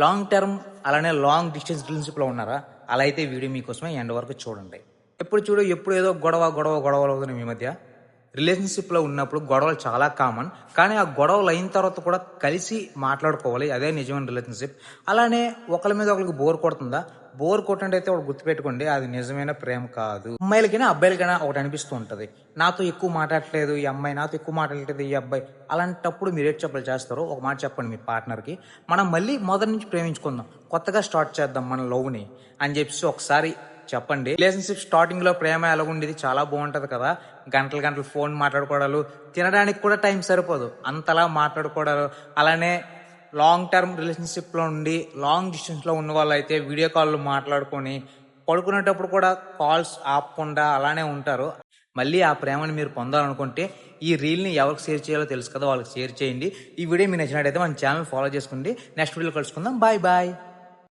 Long term అలానే long distance రిలేషన్షిప్లో ఉన్నారా? అలా అయితే వీడియో మీకోసమే ఎండ్ వరకు చూడండి. ఎప్పుడు ఏదో గొడవలు అవుతున్నాయి మీ మధ్య. రిలేషన్షిప్లో ఉన్నప్పుడు గొడవలు చాలా కామన్. కానీ ఆ గొడవలు అయిన తర్వాత కూడా కలిసి మాట్లాడుకోవాలి. అదే నిజమైన రిలేషన్షిప్. అలానే ఒకరి మీద ఒకరికి బోర్ కొడుతుందా? బోర్ కొట్టినట్టయితే ఒకటి గుర్తుపెట్టుకోండి, అది నిజమైన ప్రేమ కాదు. అమ్మాయిలకైనా అబ్బాయిలకైనా ఒకటి అనిపిస్తూ ఉంటుంది, నాతో ఎక్కువ మాట్లాడట్లేదు ఈ అమ్మాయి, నాతో ఎక్కువ మాట్లాడలేదు ఈ అబ్బాయి. అలాంటప్పుడు మీరు ఏం చెప్పాలి చేస్తారో ఒక మాట చెప్పండి మీ పార్ట్నర్కి. మనం మళ్ళీ మొదటి నుంచి ప్రేమించుకుందాం, కొత్తగా స్టార్ట్ చేద్దాం మన లవ్ని అని చెప్పేసి ఒకసారి చెప్పండి. రిలేషన్షిప్ స్టార్టింగ్ లో ప్రేమ ఎలాగుండేది, చాలా బాగుంటది కదా. గంటలు ఫోన్ మాట్లాడుకోవడాలు, తినడానికి కూడా టైం సరిపోదు, అంతలా మాట్లాడుకోవడాలు. అలానే లాంగ్ టర్మ్ రిలేషన్షిప్ లో ఉండి లాంగ్ డిస్టెన్స్ లో ఉన్న వాళ్ళు అయితే వీడియో కాల్ మాట్లాడుకొని పడుకునేటప్పుడు కూడా కాల్స్ ఆపకుండా అలానే ఉంటారు. మళ్ళీ ఆ ప్రేమను మీరు పొందాలనుకుంటే ఈ రీల్ని ఎవరికి షేర్ చేయాలో తెలుసు కదా, వాళ్ళకి షేర్ చేయండి. ఈ వీడియో మీకు నచ్చినట్టయితే మన ఛానల్ ఫాలో చేసుకోండి. నెక్స్ట్ వీడియో కలుసుకుందాం. బాయ్.